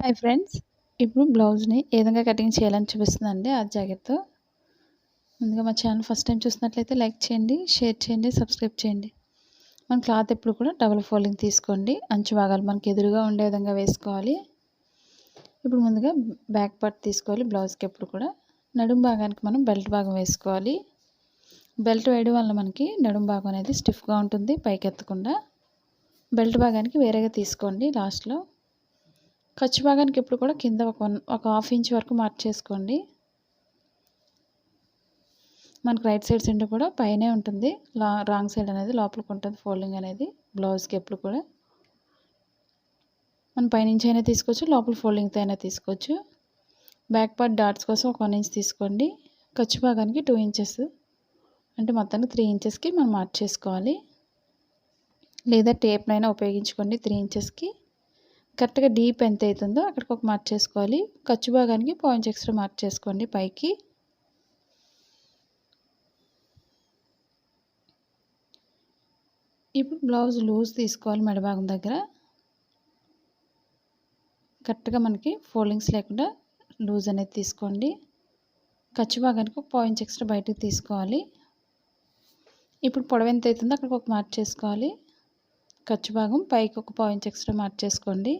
Hi friends, ఇప్పుడు బ్లౌజ్ని ఏ విధంగా కటింగ్ చేయాలని చూపిస్తుందండి ఆ జాకెట్తో. ముందుగా మా ఛానల్ ఫస్ట్ టైం చూసినట్లయితే లైక్ చేయండి, షేర్ చేయండి, సబ్స్క్రైబ్ చేయండి. మన క్లాత్ ఎప్పుడు కూడా డబుల్ ఫోల్డింగ్ తీసుకోండి. అంచు భాగాలు మనకి ఎదురుగా ఉండే విధంగా వేసుకోవాలి. ఇప్పుడు ముందుగా బ్యాక్ పార్ట్ తీసుకోవాలి. బ్లౌజ్కి ఎప్పుడు కూడా నడుము భాగానికి మనం బెల్ట్ భాగం వేసుకోవాలి. బెల్ట్ వేయడం వల్ల మనకి నడుము భాగం అనేది స్టిఫ్గా ఉంటుంది, పైకి ఎత్తకుండా. బెల్ట్ భాగానికి వేరేగా తీసుకోండి. లాస్ట్లో ఖర్చు భాగానికి ఎప్పుడు కూడా కింద ఒక హాఫ్ ఇంచ్ వరకు మార్క్ చేసుకోండి. మనకు రైట్ సైడ్ సెంటర్ కూడా పైనే ఉంటుంది, రాంగ్ సైడ్ అనేది లోపలికి ఉంటుంది. ఫోల్డింగ్ అనేది బ్లౌజ్కి ఎప్పుడు కూడా మనం పైనుంచి అయినా తీసుకోవచ్చు, లోపల ఫోల్డింగ్తో అయినా తీసుకోవచ్చు. బ్యాక్ పార్ట్ డాట్స్ కోసం ఒక 1 ఇంచ్ తీసుకోండి. ఖర్చు భాగానికి 2 ఇంచెస్, అంటే మొత్తానికి 3 ఇంచెస్కి మనం మార్క్ చేసుకోవాలి. లేదా టేప్నైనా ఉపయోగించుకోండి. 3 ఇంచెస్కి కరెక్ట్గా డీప్ ఎంత అవుతుందో అక్కడికి ఒక మార్క్ చేసుకోవాలి. ఖర్చు భాగానికి 0.5 ఇంచ్ ఎక్స్ట్రా మార్క్ చేసుకోండి పైకి. ఇప్పుడు బ్లౌజ్ లూజ్ తీసుకోవాలి. మెడభాగం దగ్గర కరెక్ట్గా మనకి ఫోల్డింగ్స్ లేకుండా లూజ్ అనేది తీసుకోండి. ఖర్చు భాగానికి ఒక 0.5 ఇంచ్ ఎక్స్ట్రా బయటకు తీసుకోవాలి. ఇప్పుడు పొడవు ఎంత అవుతుందో అక్కడికి ఒక మార్క్ చేసుకోవాలి. ఖర్చు భాగం పైకి ఒక 0.5 ఇంచ్ ఎక్స్ట్రా మార్క్ చేసుకోండి.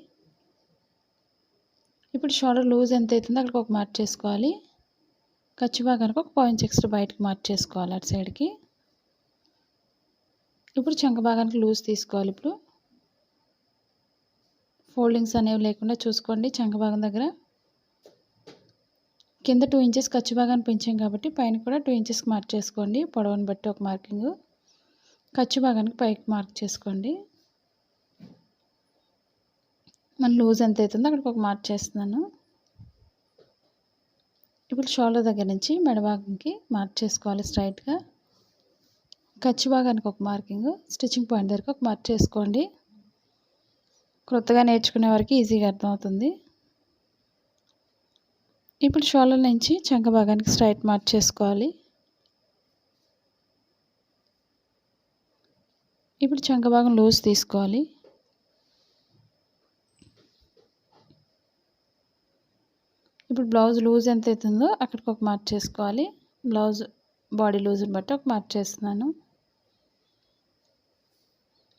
ఇప్పుడు షోల్డర్ లూజ్ ఎంత అవుతుందో అక్కడికి ఒక మార్క్ చేసుకోవాలి. ఖర్చు భాగానికి ఒక 0.5 ఇంచ్ ఎక్స్ట్రా బయటకు మార్క్ చేసుకోవాలి అటు సైడ్కి. ఇప్పుడు చంక భాగానికి లూజ్ తీసుకోవాలి. ఇప్పుడు ఫోల్డింగ్స్ అనేవి లేకుండా చూసుకోండి. చంక భాగం దగ్గర కింద 2 ఇంచెస్ ఖర్చు భాగాన్ని పెంచాం కాబట్టి పైన కూడా 2 ఇంచెస్కి మార్క్ చేసుకోండి. పొడవుని బట్టి ఒక మార్కింగ్. ఖర్చు భాగానికి పైకి మార్క్ చేసుకోండి. మన లూజ్ ఎంత అవుతుందో అక్కడికి ఒక మార్క్ చేస్తున్నాను. ఇప్పుడు షోల్డర్ దగ్గర నుంచి మెడ భాగంకి మార్క్ చేసుకోవాలి స్ట్రైట్గా. ఖర్చు భాగానికి ఒక మార్కింగ్, స్టిచ్చింగ్ పాయింట్ దగ్గరకు ఒక మార్క్ చేసుకోండి. కొత్తగా నేర్చుకునే వారికి ఈజీగా అర్థమవుతుంది. ఇప్పుడు షోల్డర్ నుంచి చంక భాగానికి స్ట్రైట్ మార్క్ చేసుకోవాలి. ఇప్పుడు చంక భాగం లూజ్ తీసుకోవాలి. ఇప్పుడు బ్లౌజ్ లూజ్ ఎంత అవుతుందో అక్కడికి ఒక మార్క్ చేసుకోవాలి. బ్లౌజ్ బాడీ లూజ్ని బట్టి ఒక మార్క్ చేస్తున్నాను.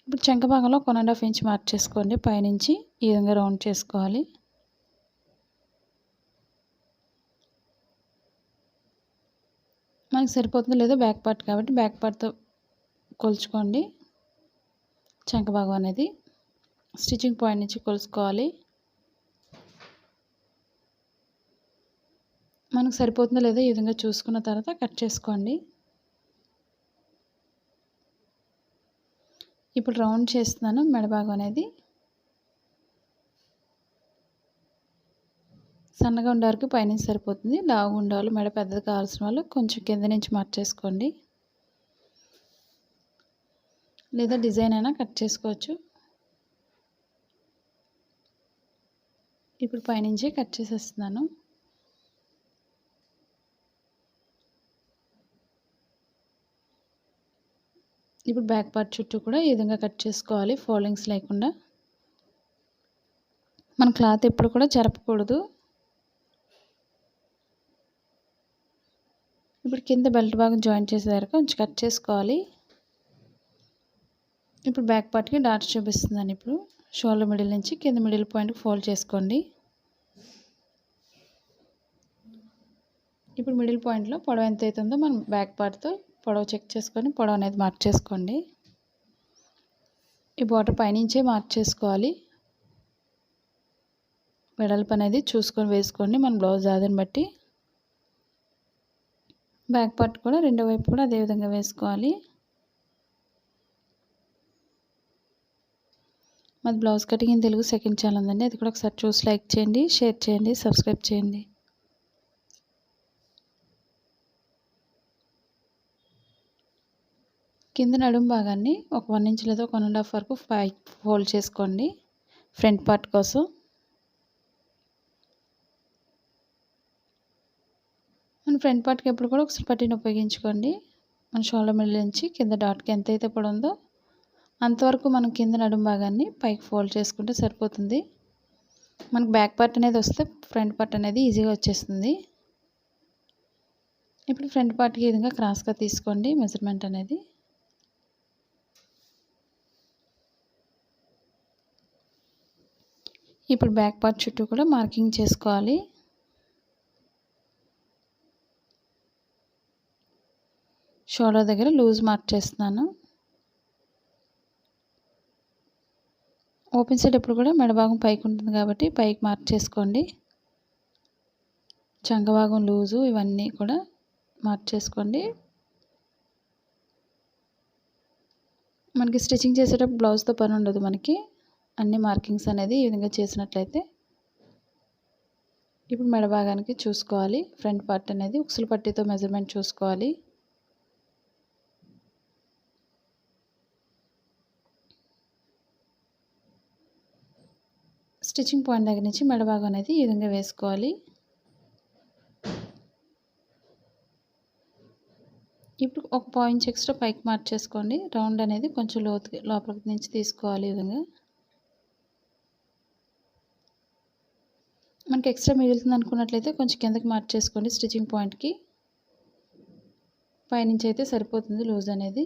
ఇప్పుడు చంక భాగంలో 1.5 ఇంచ్ మార్క్ చేసుకోండి. పైనుంచి ఈ విధంగా రౌండ్ చేసుకోవాలి. మనకి సరిపోతుందో లేదో బ్యాక్ పార్ట్ కాబట్టి బ్యాక్ పార్ట్తో కొలుచుకోండి. చంక భాగం అనేది స్టిచ్చింగ్ పాయింట్ నుంచి కొలుసుకోవాలి. మనకు సరిపోతుందో లేదో ఈ విధంగా చూసుకున్న తర్వాత కట్ చేసుకోండి. ఇప్పుడు రౌండ్ చేస్తున్నాను. మెడభాగం అనేది సన్నగా ఉండే వరకు పైనుంచి సరిపోతుంది. లావుగా ఉండేవాళ్ళు, మెడ పెద్దది కావాల్సిన వాళ్ళు కొంచెం కింద నుంచి మార్క్ చేసుకోండి. లేదా డిజైన్ అయినా కట్ చేసుకోవచ్చు. ఇప్పుడు పైనుంచి కట్ చేసేస్తున్నాను. ఇప్పుడు బ్యాక్ పార్ట్ చుట్టూ కూడా ఈ విధంగా కట్ చేసుకోవాలి, ఫోల్డింగ్స్ లేకుండా. మన క్లాత్ ఎప్పుడు కూడా జరపకూడదు. ఇప్పుడు కింద బెల్ట్ భాగం జాయింట్ చేసే వరకు కొంచెం కట్ చేసుకోవాలి. ఇప్పుడు బ్యాక్ పార్ట్కి డాట్స్ చూపిస్తున్నాను. ఇప్పుడు షోల్డర్ మిడిల్ నుంచి కింద మిడిల్ పాయింట్కి ఫోల్డ్ చేసుకోండి. ఇప్పుడు మిడిల్ పాయింట్లో పొడవు ఎంత అవుతుందో మనం బ్యాక్ పార్ట్తో పొడవు చెక్ చేసుకొని పొడవు అనేది మార్క్ చేసుకోండి. ఈ బార్డర్ పైనుంచే మార్క్ చేసుకోవాలి. వెడల్పు అనేది చూసుకొని వేసుకోండి మన బ్లౌజ్ ఆదని బట్టి. బ్యాక్ పార్ట్ కూడా రెండో వైపు కూడా అదే విధంగా వేసుకోవాలి. మాది blouse cutting in Telugu second channel ఉందండి, అది కూడా ఒకసారి చూసి లైక్ చేయండి, షేర్ చేయండి, సబ్స్క్రైబ్ చేయండి. కింద నడుము భాగాన్ని ఒక 1 ఇంచ్ లేదా 1.5 వరకు ఫోల్డ్ చేసుకోండి ఫ్రంట్ పార్ట్ కోసం. మన ఫ్రంట్ పార్ట్కి ఎప్పుడు కూడా ఒకసారి పట్టీని ఉపయోగించుకోండి. మన షోల్డర్ మిడిల్ నుంచి కింద డాట్కి ఎంత అయితే పొడవుందో అంతవరకు మనం కింద నడుము భాగాన్ని పైకి ఫోల్డ్ చేసుకుంటే సరిపోతుంది. మనకు బ్యాక్ పార్ట్ అనేది వస్తే ఫ్రంట్ పార్ట్ అనేది ఈజీగా వచ్చేస్తుంది. ఇప్పుడు ఫ్రంట్ పార్ట్కి ఈ విధంగా క్రాస్గా తీసుకోండి మెజర్మెంట్ అనేది. ఇప్పుడు బ్యాక్ పార్ట్ చుట్టూ కూడా మార్కింగ్ చేసుకోవాలి. షోల్డర్ దగ్గర లూజ్ మార్క్ చేస్తున్నాను. ఓపెన్ సైడ్ ఎప్పుడు కూడా మెడ భాగం పైకి ఉంటుంది కాబట్టి పైకి మార్క్ చేసుకోండి. చంక భాగం లూజు ఇవన్నీ కూడా మార్క్ చేసుకోండి. మనకి స్టిచ్చింగ్ చేసేటప్పుడు బ్లౌజ్తో పని ఉండదు. మనకి అన్ని మార్కింగ్స్ అనేది ఈ విధంగా చేసినట్లయితే ఇప్పుడు మెడ భాగానికి చూసుకోవాలి. ఫ్రంట్ పార్ట్ అనేది ఉక్సులు పట్టీతో మెజర్మెంట్ చూసుకోవాలి. స్టిచ్చింగ్ పాయింట్ దగ్గర నుంచి మెడ భాగం అనేది ఈ విధంగా వేసుకోవాలి. ఇప్పుడు ఒక పాయింట్ ఎక్స్ట్రా పైకి మార్క్ చేసుకోండి. రౌండ్ అనేది కొంచెం లోపలికి నుంచి తీసుకోవాలి. ఈ విధంగా మనకి ఎక్స్ట్రా మిగులుతుంది అనుకున్నట్లయితే కొంచెం కిందకి మార్క్ చేసుకోండి. స్టిచ్చింగ్ పాయింట్కి పైనుంచి అయితే సరిపోతుంది లూజ్ అనేది.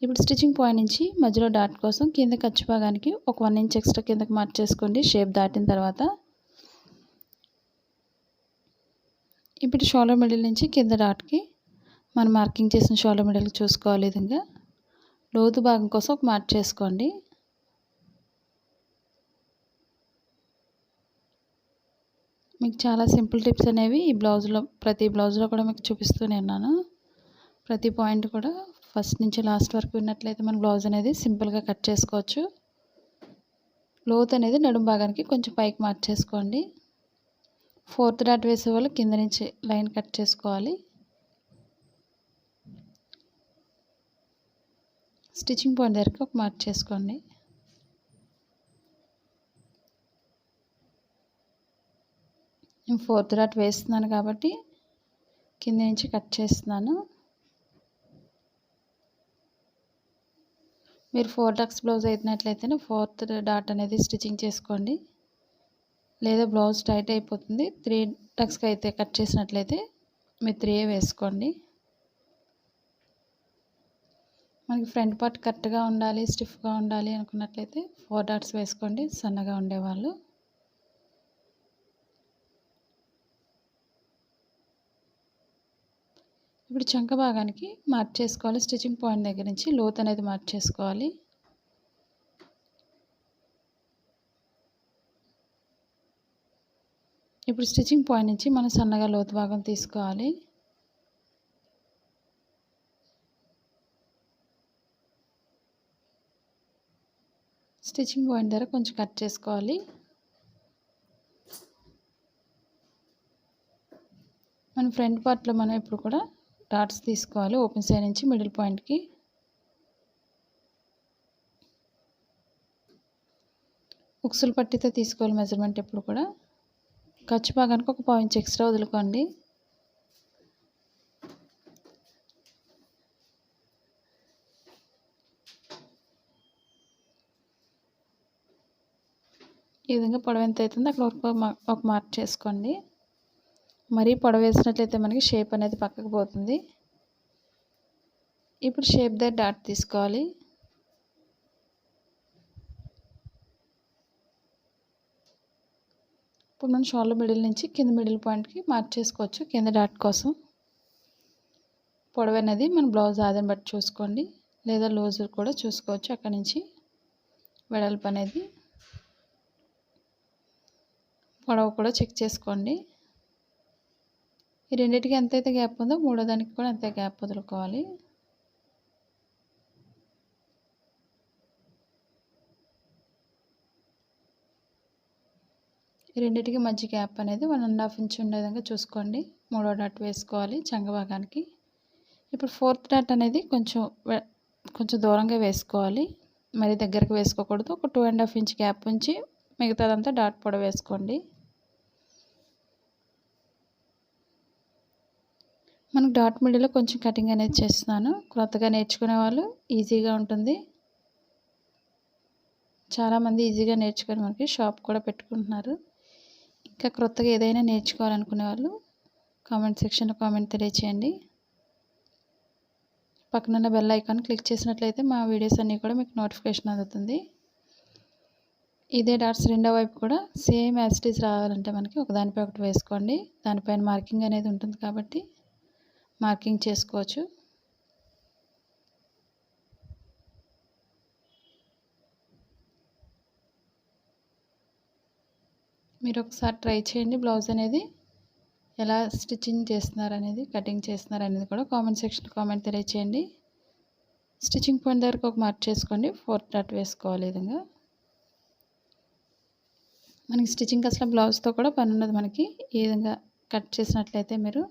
ఇప్పుడు స్టిచ్చింగ్ పాయింట్ నుంచి మధ్యలో డాట్ కోసం కింద ఖర్చు భాగానికి ఒక 1 ఇంచ్ ఎక్స్ట్రా కిందకి మార్క్ చేసుకోండి షేప్ దాటిన తర్వాత. ఇప్పుడు షోల్డర్ మిడిల్ నుంచి కింద డాట్కి మనం మార్కింగ్ చేసిన షోల్డర్ మిడిల్కి చూసుకోవాలి. ఈ విధంగా లోతు భాగం కోసం ఒక మార్క్ చేసుకోండి. మీకు చాలా సింపుల్ టిప్స్ అనేవి ఈ బ్లౌజ్లో ప్రతి బ్లౌజ్లో కూడా మీకు చూపిస్తూనే ఉన్నాను. ప్రతి పాయింట్ కూడా ఫస్ట్ నుంచి లాస్ట్ వరకు విన్నట్లయితే మన బ్లౌజ్ అనేది సింపుల్గా కట్ చేసుకోవచ్చు. లోతు అనేది నడుము భాగానికి కొంచెం పైకి మార్క్ చేసుకోండి. 4th డాట్ వేసే వాళ్ళు కింద నుంచి లైన్ కట్ చేసుకోవాలి. స్టిచ్చింగ్ పాయింట్ దగ్గరికి ఒక మార్క్ చేసుకోండి. నేను 4th డాట్ వేస్తున్నాను కాబట్టి కింద నుంచి కట్ చేస్తున్నాను. మీరు 4 టక్స్ బ్లౌజ్ అయినట్లయితే 4th డాట్ అనేది స్టిచ్చింగ్ చేసుకోండి. లేదా బ్లౌజ్ టైట్ అయిపోతుంది. 3 టక్స్కి అయితే కట్ చేసినట్లయితే మీరు 3 వేసుకోండి. మనకి ఫ్రంట్ పార్ట్ కరెక్ట్గా ఉండాలి, స్టిఫ్గా ఉండాలి అనుకున్నట్లయితే 4 డాట్స్ వేసుకోండి సన్నగా ఉండేవాళ్ళు. ఇప్పుడు చంక భాగానికి మార్క్ చేసుకోవాలి. స్టిచ్చింగ్ పాయింట్ దగ్గర నుంచి లోతు అనేది మార్క్ చేసుకోవాలి. ఇప్పుడు స్టిచ్చింగ్ పాయింట్ నుంచి మనం సన్నగా లోతు భాగం తీసుకోవాలి. స్టిచ్చింగ్ పాయింట్ దగ్గర కొంచెం కట్ చేసుకోవాలి. మన ఫ్రంట్ పార్ట్లో మనం ఇప్పుడు కూడా డాట్స్ తీసుకోవాలి. ఓపెన్ సైడ్ నుంచి మిడిల్ పాయింట్కి. ఉక్సులు పట్టీతో తీసుకోవాలి మెజర్మెంట్ ఎప్పుడు కూడా. ఖర్చు భాగానికి ఒక పాయింట్ ఎక్స్ట్రా వదులుకోండి. ఈ విధంగా పొడవు ఎంత అవుతుందో అక్కడ ఒక మార్క్ చేసుకోండి. మరీ పొడవు వేసినట్లయితే మనకి షేప్ అనేది పక్కకు పోతుంది. ఇప్పుడు షేప్ దగ్గర డాట్ తీసుకోవాలి. ఇప్పుడు మనం షోల్డర్ మిడిల్ నుంచి కింద మిడిల్ పాయింట్కి మార్క్ చేసుకోవచ్చు. కింద డాట్ కోసం పొడవు అనేది మన బ్లౌజ్ ఆదని బట్టి చూసుకోండి. లేదా లూజ్ కూడా చూసుకోవచ్చు. అక్కడి నుంచి వెడల్పు అనేది పొడవు కూడా చెక్ చేసుకోండి. ఈ రెండింటికి ఎంతైతే గ్యాప్ ఉందో మూడో దానికి కూడా అంతే గ్యాప్ వదులుకోవాలి. ఈ రెండింటికి మధ్య గ్యాప్ అనేది 1.5 ఇంచ్ ఉండే విధంగా చూసుకోండి. మూడో డాట్ వేసుకోవాలి చంక భాగానికి. ఇప్పుడు 4th డాట్ అనేది కొంచెం దూరంగా వేసుకోవాలి. మరి దగ్గరకు వేసుకోకూడదు. ఒక 2.5 ఇంచ్ గ్యాప్ ఉంచి మిగతాదంతా డాట్ పొడవు వేసుకోండి. మనకు డాట్ మిడిల్లో కొంచెం కటింగ్ అనేది చేస్తున్నాను. కొత్తగా నేర్చుకునే వాళ్ళు ఈజీగా ఉంటుంది. చాలామంది ఈజీగా నేర్చుకొని మనకి షాప్ కూడా పెట్టుకుంటున్నారు. ఇంకా క్రొత్తగా ఏదైనా నేర్చుకోవాలనుకునే వాళ్ళు కామెంట్ సెక్షన్లో కామెంట్ తెలియచేయండి. పక్కనున్న బెల్ ఐకాన్ క్లిక్ చేసినట్లయితే మా వీడియోస్ అన్నీ కూడా మీకు నోటిఫికేషన్ అందుతుంది. ఇదే డాట్స్ రెండో వైపు కూడా సేమ్ యాజ్ ఇట్ ఈజ్ రావాలంటే మనకి ఒకదానిపై ఒకటి వేసుకోండి. దానిపైన మార్కింగ్ అనేది ఉంటుంది కాబట్టి మార్కింగ్ చేసుకోవచ్చు. మీరు ఒకసారి ట్రై చేయండి. బ్లౌజ్ అనేది ఎలా స్టిచ్చింగ్ చేస్తున్నారు అనేది, కటింగ్ చేస్తున్నారు అనేది కూడా కామెంట్ సెక్షన్లో కామెంట్ తెలియచేయండి. స్టిచ్చింగ్ పాయింట్ దగ్గరకు ఒక మార్క్ చేసుకోండి. 4 డాట్ వేసుకోవాలి. ఈ విధంగా మనకి స్టిచ్చింగ్ అసలు బ్లౌజ్తో కూడా పని ఉన్నది. మనకి ఈ విధంగా కట్ చేసినట్లయితే మీరు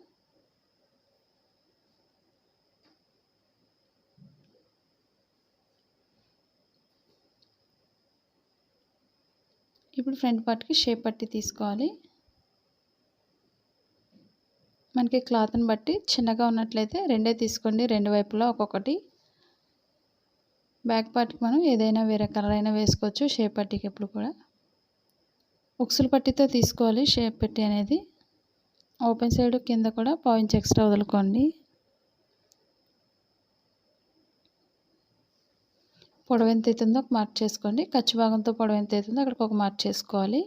ఇప్పుడు ఫ్రంట్ పార్ట్కి షేప్ పట్టి తీసుకోవాలి. మనకి క్లాత్ని బట్టి చిన్నగా ఉన్నట్లయితే రెండే తీసుకోండి, రెండు వైపులా ఒక్కొక్కటి. బ్యాక్ పార్ట్కి మనం ఏదైనా వేరే కలర్ అయినా వేసుకోవచ్చు. షేప్ పట్టికి ఎప్పుడు కూడా ఉక్సుల పట్టితో తీసుకోవాలి. షేప్ పట్టి అనేది ఓపెన్ సైడ్ కింద కూడా 1/2 ఇంచ్ ఎక్స్ట్రా వదులుకోండి. పొడవు ఎంత అవుతుందో ఒక మార్క్ చేసుకోండి. ఖర్చు భాగంతో పొడవు ఎంత అవుతుందో అక్కడికి ఒక మార్క్ చేసుకోవాలి.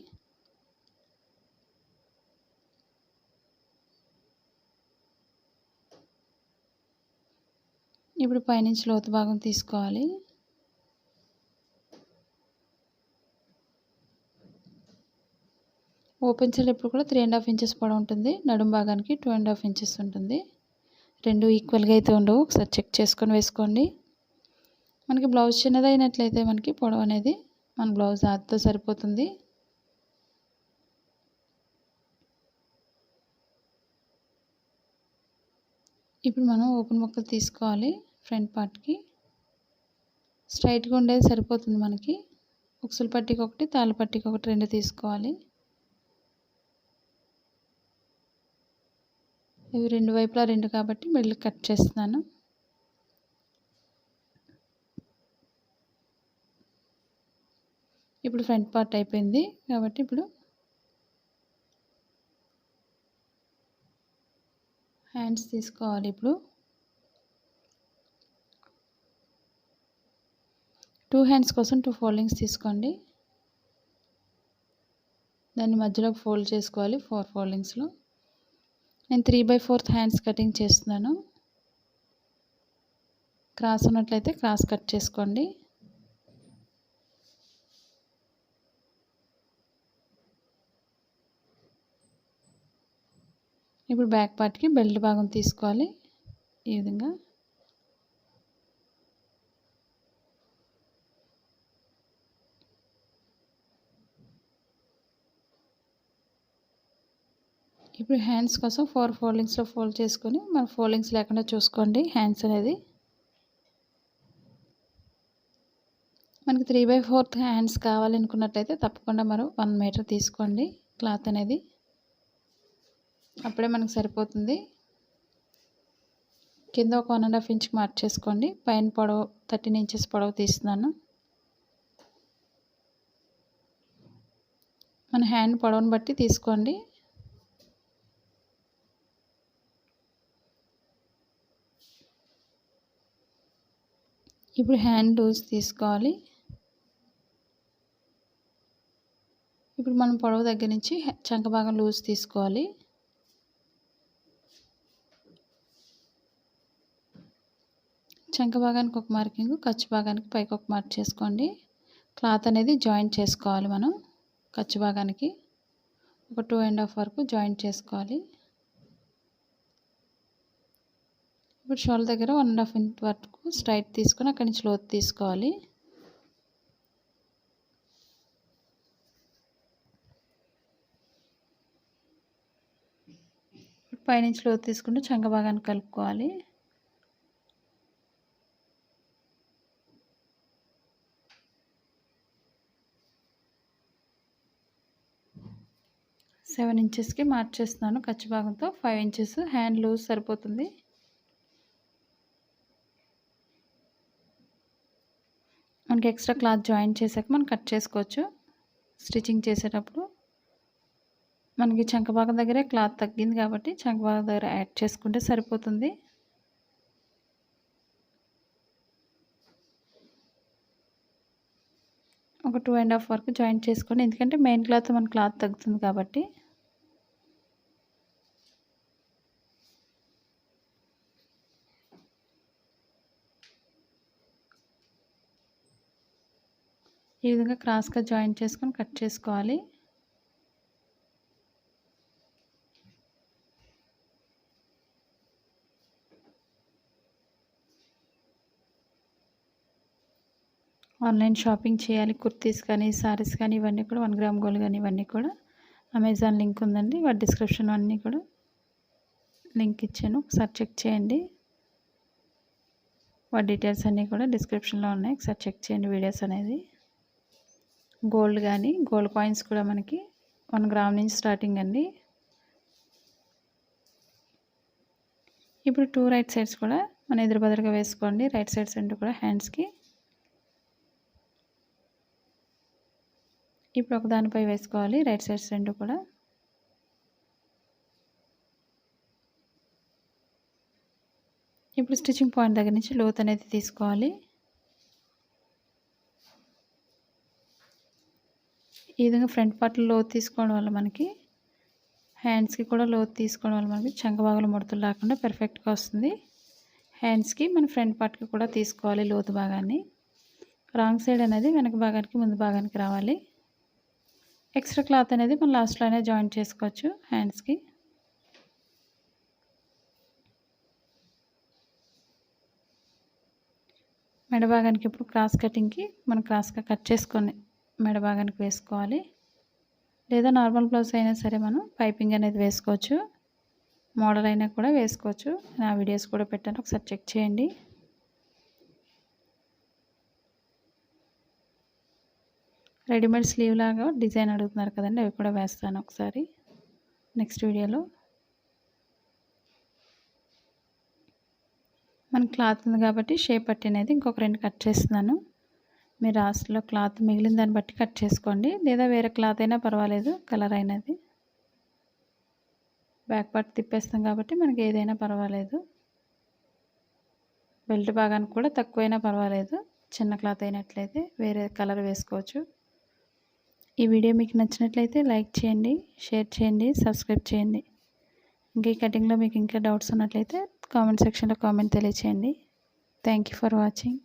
ఇప్పుడు పైనుంచి లోతు భాగం తీసుకోవాలి. ఓపెన్ సైడ్ ఎప్పుడు కూడా 3.5 ఇంచెస్ పొడవు ఉంటుంది. నడుం భాగానికి 2.5 ఇంచెస్ ఉంటుంది. రెండు ఈక్వల్గా అయితే ఉండవు. ఒకసారి చెక్ చేసుకొని వేసుకోండి. మనకి బ్లౌజ్ చిన్నదైనట్లయితే మనకి పొడవు అనేది మన బ్లౌజ్ ఆదితో సరిపోతుంది. ఇప్పుడు మనం ఓపెన్ ముక్కలు తీసుకోవాలి. ఫ్రంట్ పార్ట్కి స్ట్రైట్గా ఉండేది సరిపోతుంది. మనకి ఉక్సుల పట్టికి ఒకటి, తాళ్ళ పట్టికి ఒకటి, రెండు తీసుకోవాలి. ఇవి రెండు వైపులా రెండు కాబట్టి మిడిల్ కట్ చేస్తున్నాను. ఇప్పుడు ఫ్రంట్ పార్ట్ అయిపోయింది కాబట్టి ఇప్పుడు హ్యాండ్స్ తీసుకోవాలి. ఇప్పుడు 2 హ్యాండ్స్ కోసం 2 ఫోల్డింగ్స్ తీసుకోండి. దాన్ని మధ్యలో ఫోల్డ్ చేసుకోవాలి. 4 ఫోల్డింగ్స్లో నేను 3/4 హ్యాండ్స్ కటింగ్ చేస్తున్నాను. క్రాస్ ఉన్నట్లయితే క్రాస్ కట్ చేసుకోండి. ఇప్పుడు బ్యాక్ పార్ట్కి బెల్ట్ భాగం తీసుకోవాలి. ఈ విధంగా ఇప్పుడు హ్యాండ్స్ కోసం 4 ఫోల్డింగ్స్లో ఫోల్డ్ చేసుకొని మన ఫోల్డింగ్స్ లేకుండా చూసుకోండి. హ్యాండ్స్ అనేది మనకి 3/4 హ్యాండ్స్ కావాలనుకున్నట్లయితే తప్పకుండా మనం 1 మీటర్ తీసుకోండి క్లాత్ అనేది. అప్పుడే మనకు సరిపోతుంది. కింద ఒక 1.5 ఇంచ్కి మార్క్ చేసుకోండి. పైన పొడవు 13 ఇంచెస్ పొడవు తీస్తున్నాను. మన హ్యాండ్ పొడవును బట్టి తీసుకోండి. ఇప్పుడు హ్యాండ్ లూజ్ తీసుకోవాలి. ఇప్పుడు మనం పొడవు దగ్గర నుంచి చంక భాగం లూజ్ తీసుకోవాలి. చంక భాగానికి ఒక మార్కింగ్, ఖర్చు భాగానికి పైకి ఒక మార్క్ చేసుకోండి. క్లాత్ అనేది జాయింట్ చేసుకోవాలి. మనం ఖర్చు భాగానికి ఒక 2.5 వరకు జాయింట్ చేసుకోవాలి. ఇప్పుడు షోల్డర్ దగ్గర 1.5 ఇంచ్ వరకు స్ట్రైట్ తీసుకొని అక్కడి నుంచి లోతు తీసుకోవాలి. పైనుంచి లోతు తీసుకుంటూ చంక భాగాన్ని కలుపుకోవాలి. సెవెన్ ఇంచెస్కి మార్క్ చేస్తున్నాను. ఖర్చు భాగంతో 5 ఇంచెస్ హ్యాండ్ లూజ్ సరిపోతుంది. మన మనకి ఎక్స్ట్రా క్లాత్ జాయిన్ చేసాక మనం కట్ చేసుకోవచ్చు. స్టిచ్చింగ్ చేసేటప్పుడు మనకి చంక భాగం దగ్గరే క్లాత్ తగ్గింది కాబట్టి చంక భాగం దగ్గర యాడ్ చేసుకుంటే సరిపోతుంది. ఒక 2.5 వరకు జాయిన్ చేసుకోండి, ఎందుకంటే మెయిన్ క్లాత్ మన క్లాత్ తగ్గుతుంది కాబట్టి. ఈ విధంగా క్రాస్గా జాయిన్ చేసుకొని కట్ చేసుకోవాలి. ఆన్లైన్ షాపింగ్ చేయాలి, కుర్తీస్ కానీ సారీస్ కానీ ఇవన్నీ కూడా 1 గ్రామ్ గోల్డ్ కానీ ఇవన్నీ కూడా అమెజాన్ లింక్ ఉందండి, వాటి డిస్క్రిప్షన్ అన్నీ కూడా లింక్ ఇచ్చాను, ఒకసారి చెక్ చేయండి. వాటి డీటెయిల్స్ అన్నీ కూడా డిస్క్రిప్షన్లో ఉన్నాయి, ఒకసారి చెక్ చేయండి వీడియోస్ అనేది. గోల్డ్ కానీ గోల్డ్ కాయిన్స్ కూడా మనకి 1 గ్రామ్ నుంచి స్టార్టింగ్ అండి. ఇప్పుడు 2 రైట్ సైడ్స్ కూడా మన ఎదురుబెదురుగా వేసుకోండి, రైట్ సైడ్స్ రెండు కూడా హ్యాండ్స్కి. ఇప్పుడు ఒక దానిపై వేసుకోవాలి రైట్ సైడ్స్ రెండు కూడా. ఇప్పుడు స్టిచ్చింగ్ పాయింట్ దగ్గర నుంచి లోత్ అనేది తీసుకోవాలి. ఈ విధంగా ఫ్రంట్ పార్ట్లో లోత్ తీసుకోవడం వల్ల మనకి హ్యాండ్స్కి కూడా లోత్ తీసుకోవడం వల్ల మనకి చంక భాగంలో ముడతలు రాకుండా పర్ఫెక్ట్గా వస్తుంది. హ్యాండ్స్కి మన ఫ్రంట్ పార్ట్కి కూడా తీసుకోవాలి లోతు భాగాన్ని. రాంగ్ సైడ్ అనేది వెనక భాగానికి ముందు భాగానికి రావాలి. ఎక్స్ట్రా క్లాత్ అనేది మనం లాస్ట్లోనే జాయిన్ చేసుకోవచ్చు హ్యాండ్స్కి. మెడ భాగానికి ఇప్పుడు క్రాస్ కటింగ్కి మనం క్రాస్గా కట్ చేసుకొని మెడ భాగానికి వేసుకోవాలి. లేదా నార్మల్ బ్లౌజ్ అయినా సరే మనం పైపింగ్ అనేది వేసుకోవచ్చు, మోడల్ అయినా కూడా వేసుకోవచ్చు. నా వీడియోస్ కూడా పెట్టాను, ఒకసారి చెక్ చేయండి. రెడీమేడ్ స్లీవ్ లాగా డిజైన్ అడుగుతున్నారు కదండి, అవి కూడా వేస్తాను ఒకసారి నెక్స్ట్ వీడియోలో. మన క్లాత్ ఉంది కాబట్టి షేప్ పట్టి అనేది ఇంకొక 2 కట్ చేస్తున్నాను. మీరు లాస్ట్లో క్లాత్ మిగిలిన దాన్ని బట్టి కట్ చేసుకోండి, లేదా వేరే క్లాత్ అయినా పర్వాలేదు, కలర్ అయినది. బ్యాక్ పార్ట్ తిప్పేస్తాం కాబట్టి మనకి ఏదైనా పర్వాలేదు. బెల్ట్ భాగానికి కూడా తక్కువైనా పర్వాలేదు, చిన్న క్లాత్ అయినట్లయితే వేరే కలర్ వేసుకోవచ్చు. ఈ వీడియో మీకు నచ్చినట్లయితే లైక్ చేయండి, షేర్ చేయండి, సబ్స్క్రైబ్ చేయండి. ఇంకా ఈ కటింగ్లో మీకు ఇంకా డౌట్స్ ఉన్నట్లయితే కామెంట్ సెక్షన్లో కామెంట్ తెలియచేయండి. Thank you for watching.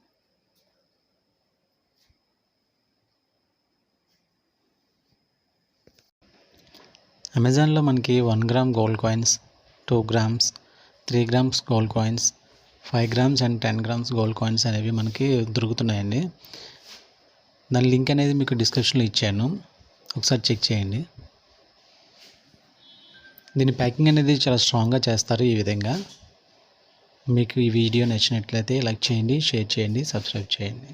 అమెజాన్లో మనకి 1 gram gold coins, 2 grams, 3 grams gold coins, 5 grams and 10 grams gold coins అనేవి మనకి దొరుకుతున్నాయండి. దాని లింక్ అనేది మీకు డిస్క్రిప్షన్లో ఇచ్చాను, ఒకసారి చెక్ చేయండి. దీని ప్యాకింగ్ అనేది చాలా స్ట్రాంగ్గా చేస్తారు. ఈ విధంగా మీకు ఈ వీడియో నచ్చినట్లయితే లైక్ చేయండి, షేర్ చేయండి, సబ్స్క్రైబ్ చేయండి.